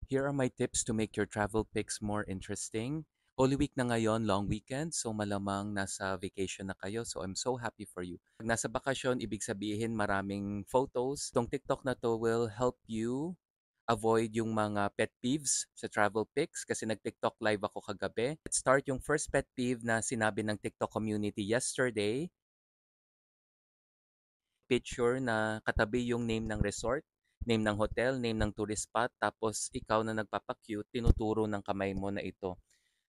Here are my tips to make your travel pics more interesting. Holy Week na ngayon, long weekend, so malamang nasa vacation na kayo. So I'm so happy for you. Pag nasa bakasyon, ibig sabihin maraming photos. Tong TikTok na to will help you avoid yung mga pet peeves sa travel pics kasi nag-TikTok live ako kagabi. Let's start yung first pet peeve na sinabi ng TikTok community yesterday. Picture na katabi yung name ng resort, name ng hotel, name ng tourist spot, tapos ikaw na nagpapa-cute, tinuturo ng kamay mo na ito.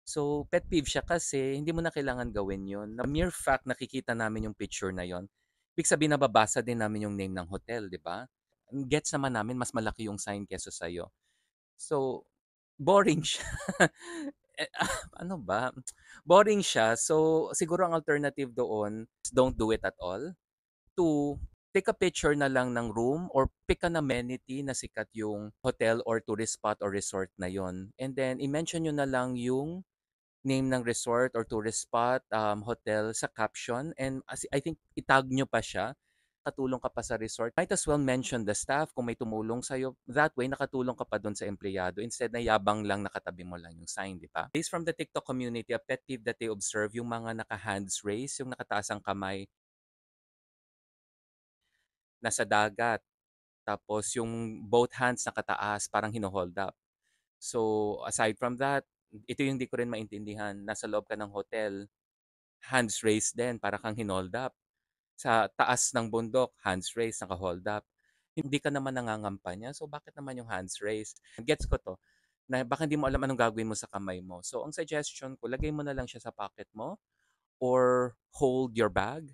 So, pet peeve siya kasi hindi mo na kailangan gawin yun. The mere fact nakikita namin yung picture na yon, ibig sabihin nababasa din namin yung name ng hotel, di ba? Gets naman namin mas malaki yung sign kesa sa'yo. So, boring siya. Ano ba? Boring siya. So, siguro ang alternative doon, don't do it at all. To take a picture na lang ng room or pick an amenity na sikat yung hotel or tourist spot or resort na yon. And then, i-mention nyo na lang yung name ng resort or tourist spot, hotel sa caption. And I think itag nyo pa siya. Katulong ka pa sa resort. Might as well mention the staff kung may tumulong sa'yo. That way, nakatulong ka pa doon sa empleyado instead na yabang lang nakatabi mo lang yung sign, di ba? Based from the TikTok community, a pet peeve that they observe, yung mga naka-hands raised, yung nakataas ang kamay, nasa dagat. Tapos yung both hands nakataas, parang hino-hold up. So, aside from that, ito yung di ko rin maintindihan. Nasa loob ka ng hotel, hands raised din, para kang hinold up. Sa taas ng bundok, hands raised, naka-hold up. Hindi ka naman nangangampanya, so bakit naman yung hands raised? Gets ko to, na baka hindi mo alam anong gagawin mo sa kamay mo. So, ang suggestion ko, lagay mo na lang siya sa pocket mo or hold your bag.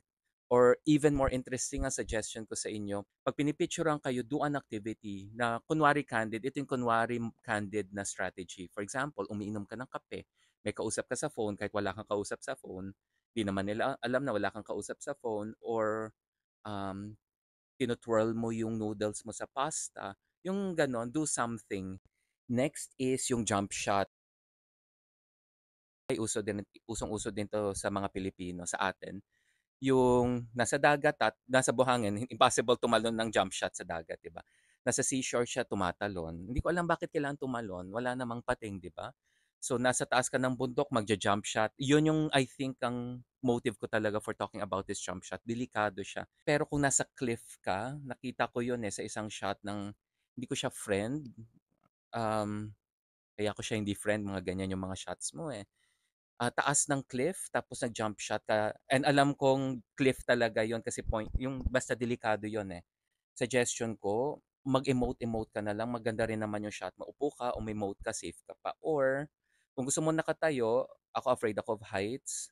Or even more interesting ang suggestion ko sa inyo, pag pinipicturean kayo, do an activity na kunwari candid. Ito yung kunwari candid na strategy. For example, umiinom ka ng kape, may kausap ka sa phone kahit wala kang kausap sa phone, di naman nila alam na wala kang kausap sa phone, or um, tinutwirl mo yung noodles mo sa pasta, yung ganon, do something. Next is yung jump shot. Ay, usong-uso din to sa mga Pilipino, sa atin. Yung nasa dagat at nasa buhangin, impossible tumalon ng jump shot sa dagat, 'di ba? Nasa seashore siya tumatalon. Hindi ko alam bakit kailangan tumalon, wala namang pating, 'di ba? So nasa taas ka ng bundok, magja-jump shot. 'Yun yung I think ang motive ko talaga for talking about this jump shot. Delikado siya. Pero kung nasa cliff ka, nakita ko 'yun sa isang shot ng hindi ko siya friend. Um, kaya ko siya hindi friend, mga ganyan yung mga shots mo eh. Taas ng cliff tapos nag-jump shot ka, and alam kong cliff talaga yon kasi point yung basta delikado yon eh. Suggestion ko, mag-emote-emote ka na lang, maganda rin naman yung shot mo. Upo ka, umemote ka, safe ka pa. Or kung gusto mo nakatayo, ako afraid ako of heights,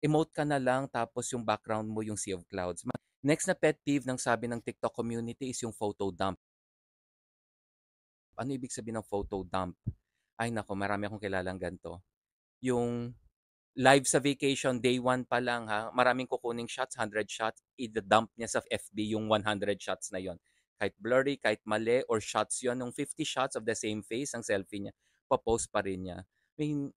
emote ka na lang tapos yung background mo yung sea of clouds. Next na pet peeve ng sabi ng TikTok community is yung photo dump. Ano ibig sabihin ng photo dump? Ay nako, marami akong kilalang ganito. Yung live sa vacation, day one pa lang ha, maraming kukuning shots, 100 shots, i-dump niya sa FB yung 100 shots na yon. Kahit blurry, kahit mali, or shots yon, nung 50 shots of the same face, ang selfie niya, pa-post pa rin niya. I mean,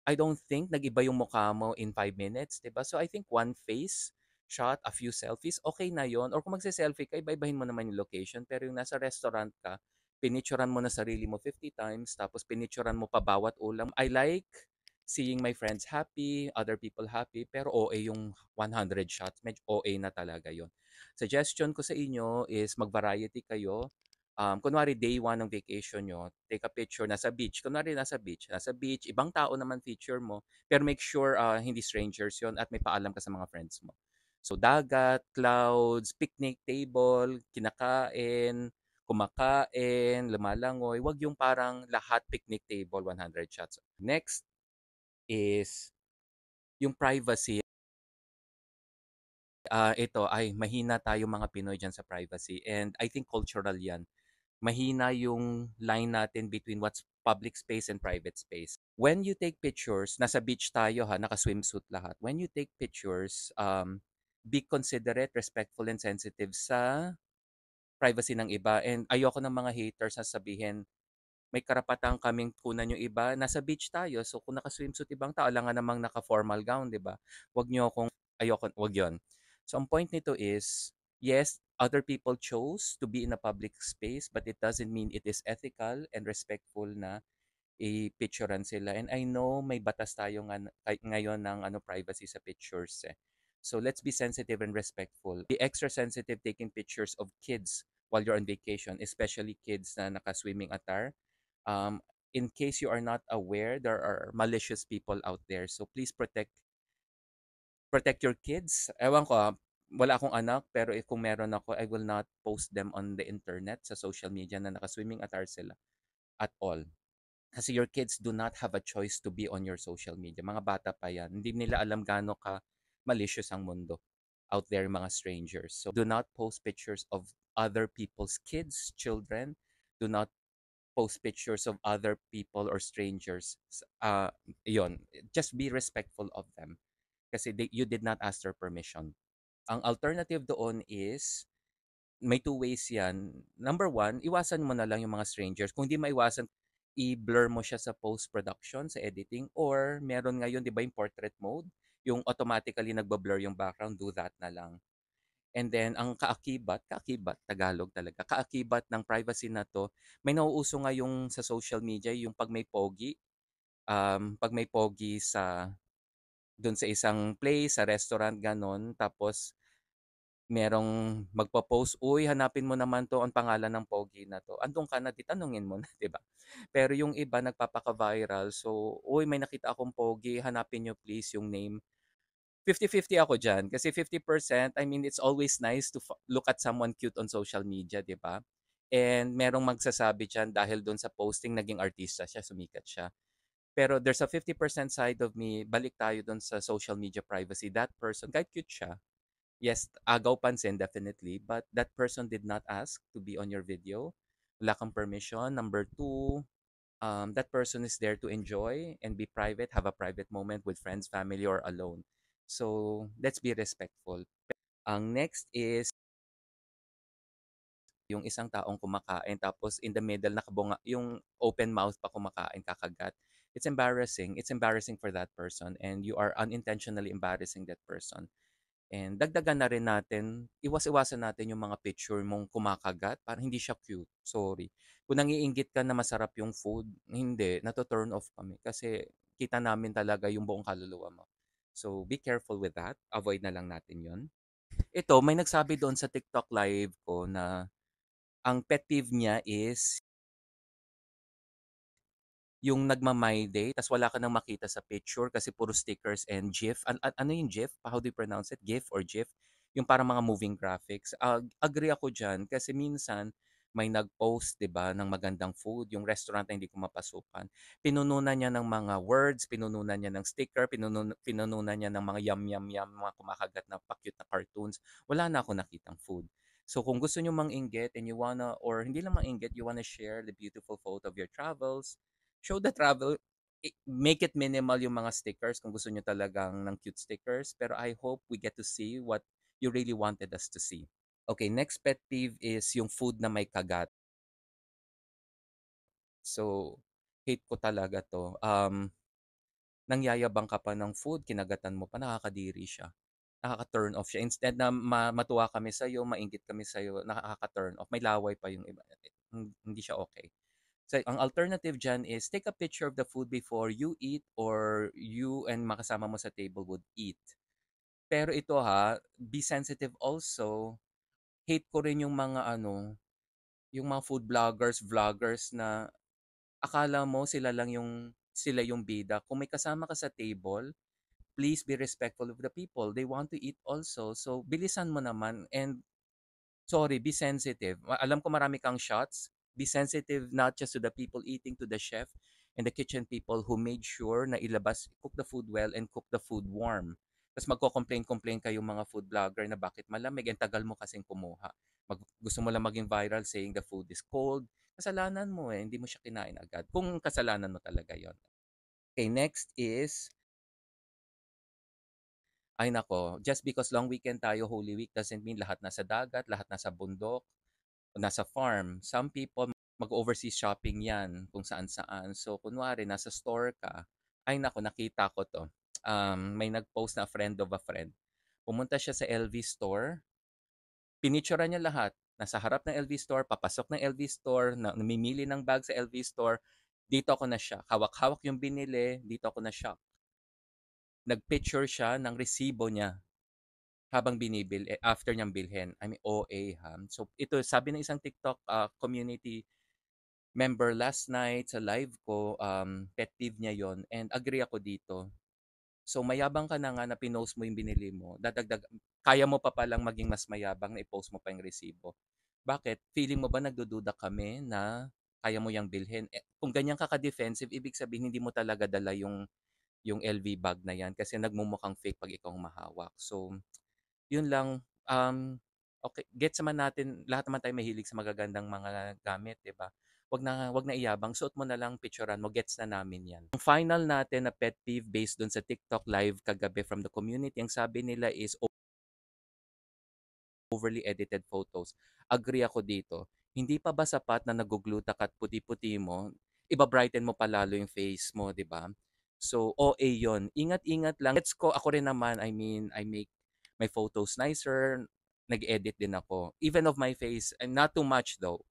I don't think nag-iba yung mukha mo in 5 minutes, 'di ba? So I think one face shot, a few selfies, okay na yon. Or kung magse-selfie ka, iba-ibahin mo naman yung location. Pero yung nasa restaurant ka, pinicturan mo na sarili mo 50 times, tapos pinicturan mo pa bawat ulam. I like seeing my friends happy, other people happy, pero OA yung 100 shots. Medyo OA na talaga yon. Suggestion ko sa inyo is mag-variety kayo. Kunwari day one ng vacation nyo, take a picture, nasa beach. Kunwari nasa beach, ibang tao naman feature mo, pero make sure hindi strangers yon at may paalam ka sa mga friends mo. So dagat, clouds, picnic table, kinakain, kumakain, lumalangoy. Wag yung parang lahat picnic table, 100 shots. Next is yung privacy. Ito ay mahina tayo mga Pinoy dyan sa privacy, and I think cultural yan. Mahina yung line natin between what's public space and private space. When you take pictures, nasa beach tayo ha, naka-swimsuit lahat. When you take pictures, be considerate, respectful, and sensitive sa privacy ng iba. And ayoko ng mga haters na sabihin, may karapatan kaming kunan yung iba. Nasa beach tayo, so kung naka-swimsuit ibang tao, alangan namang naka-formal gown, di ba? Wag nyo akong, ayoko, wag yon. So ang point nito is, yes, Other people chose to be in a public space, but it doesn't mean it is ethical and respectful na i-picturean sila. And I know may batas tayo ngayon ng privacy sa pictures eh. So let's be sensitive and respectful. Be extra sensitive taking pictures of kids while you're on vacation, especially kids na naka-swimming attire. Um, in case you are not aware, there are malicious people out there. So please protect your kids. Ewan ko, wala akong anak, pero kung meron ako, I will not post them on the internet, sa social media na naka-swimming attire sila at all. Kasi your kids do not have a choice to be on your social media. Mga bata pa yan. Hindi nila alam gaano ka malicious ang mundo out there, mga strangers. So do not post pictures of other people's kids, children. Do not post pictures of other people or strangers. Yon. Just be respectful of them. Kasi you did not ask their permission. Ang alternative doon is, may two ways yan. Number one, iwasan mo na lang yung mga strangers. Kung hindi maiwasan, i-blur mo siya sa post-production, sa editing, or meron ngayon, di ba, yung portrait mode, yung automatically nagba-blur yung background, do that na lang. And then, ang kaakibat, Tagalog talaga, kaakibat ng privacy na to, may nauuso nga yung sa social media, yung pag may pogi dun sa isang place, sa restaurant, ganon, tapos merong magpo-post, "Uy, hanapin mo naman 'to, ang pangalan ng pogi na 'to." Andun ka na, 'di tanungin mo na, 'di ba? Pero yung iba nagpapaka-viral, so, "Uy, may nakita akong pogi, hanapin niyo please yung name." 50-50 ako diyan, kasi 50%, I mean, it's always nice to look at someone cute on social media, 'di ba? And merong magsasabi diyan dahil dun sa posting naging artista siya, sumikat siya. Pero there's a 50% side of me, balik tayo dun sa social media privacy. That person, kahit cute siya, yes, agaw pansin, definitely, but that person did not ask to be on your video. Wala kang permission. Number two, that person is there to enjoy and be private, have a private moment with friends, family, or alone. So, let's be respectful. Ang next is yung isang taong kumakain tapos in the middle nakabunga, yung open mouth pa kumakain, kakagat. It's embarrassing. It's embarrassing for that person, and you are unintentionally embarrassing that person. And dagdagan na rin natin, iwas-iwasan natin yung mga picture mong kumakagat, parang hindi siya cute. Sorry. Kung nangiinggit ka na masarap yung food, hindi, nato-turn off kami. Kasi kita namin talaga yung buong kaluluwa mo. So, be careful with that. Avoid na lang natin yon. Ito, may nagsabi doon sa TikTok live ko na ang pet peeve niya is yung nagma-My Day ta's wala ka nang makita sa picture kasi puro stickers and GIF. Ano yung GIF? How do you pronounce it? GIF or GIF? Yung parang mga moving graphics. Agree ako diyan kasi minsan may nag-post, 'di ba, ng magandang food, yung restaurant na hindi ko mapasukan. Pinununan niya ng mga words, pinununan niya ng sticker, pinununan niya ng mga yum yum yum, mga kumakagat na pa-cute na cartoons. Wala na ako nakitang food. So kung gusto niyo manginggit and you wanna, or hindi lang manginggit, you wanna share the beautiful photo of your travels, show the travel, make it minimal yung mga stickers kung gusto nyo talagang ng cute stickers. Pero I hope we get to see what you really wanted us to see. Okay, next pet peeve is yung food na may kagat. So, hate ko talaga to. Nangyayabang ka pa ng food, kinagatan mo pa, nakakadiri siya. Nakaka-turn off siya. Instead na matuwa kami sa'yo, mainggit kami sa'yo, nakaka-turn off. May laway pa yung iba. Hindi siya okay. So, ang alternative dyan is take a picture of the food before you eat or you and makasama mo sa table would eat. Pero ito ha, be sensitive also. Hate ko rin yung mga yung mga food vloggers na akala mo sila yung bida. Kung may kasama ka sa table, please be respectful of the people. They want to eat also. So, bilisan mo naman and sorry, be sensitive. Alam ko marami kang shots. Be sensitive not just to the people eating, to the chef and the kitchen people who made sure na cook the food well and cook the food warm. Tapos magko-complain kayong mga food vlogger na bakit malamig and tagal mo kasing kumuha. Gusto mo lang maging viral saying the food is cold. Kasalanan mo eh, hindi mo siya kinain agad. Kung kasalanan mo talaga yon. Okay, next is, ay nako, just because long weekend tayo, Holy Week, doesn't mean lahat nasa dagat, lahat nasa bundok, nasa farm. Some people, mag-overseas shopping yan kung saan-saan. So, kunwari, nasa store ka, ay nako, nakita ko to. May nag-post na friend of a friend. Pumunta siya sa LV store. Pinicturan niya lahat. Nasa harap ng LV store, papasok ng LV store, namimili ng bag sa LV store. Dito ako na-shock. Hawak-hawak yung binili, dito ako na-shock. Nag-picture siya ng resibo niya habang after niyang bilhin. I mean, OA ha. So, ito, sabi ng isang TikTok community member last night sa live ko, pet peeve niya yon and agree ako dito. So, mayabang ka na nga na pinost mo yung binili mo, kaya mo pa palang maging mas mayabang na i-post mo pa yung resibo. Bakit? Feeling mo ba nagdududa kami na kaya mo yang bilhin? Kung ganyan ka ka-defensive, ibig sabihin hindi mo talaga dala yung LV bag na yan kasi nagmumukhang fake pag ikaw ang mahawak. So, yun lang. Okay, gets naman natin, lahat naman tayo mahilig sa magagandang mga gamit, 'di ba? Wag na iyabang, suot mo na lang, picturean mo, gets na namin 'yan. Ang final natin na pet peeve based dun sa TikTok live kagabi from the community, ang sabi nila is overly edited photos. Agree ako dito. Hindi pa ba sapat na nagugluta ka at puti-puti mo, iba-brighten mo pa lalo yung face mo, 'di ba? So, OA 'yon. Ingat-ingat lang. Gets ko, ako rin naman, I mean, I make my photos nicer, nag-edit din ako. Even of my face, and not too much though.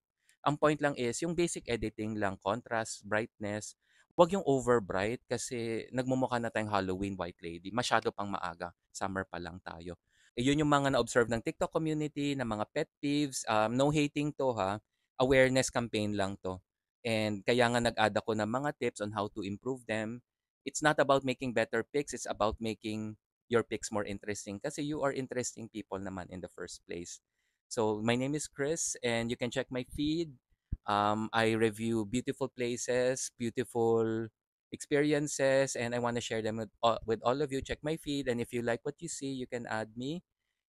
Ang point lang is, yung basic editing lang, contrast, brightness, wag yung over bright kasi nagmumukha na tayong Halloween white lady. Masyado pang maaga. Summer pa lang tayo. Yun yung mga na-observe ng TikTok community, ng mga pet peeves. No hating to ha. Awareness campaign lang to. And kaya nga nag-add ako ng mga tips on how to improve them. It's not about making better pics, it's about making your pics more interesting kasi you are interesting people naman in the first place. So my name is Chris and you can check my feed. I review beautiful places, beautiful experiences, and I want to share them with all of you. Check my feed, and if you like what you see, you can add me.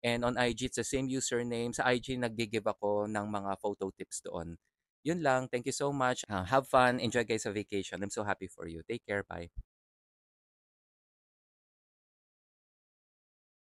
And on IG, it's the same username. Sa IG, nag-give ako ng mga photo tips doon. Yun lang. Thank you so much. Have fun. Enjoy guys sa vacation. I'm so happy for you. Take care. Bye.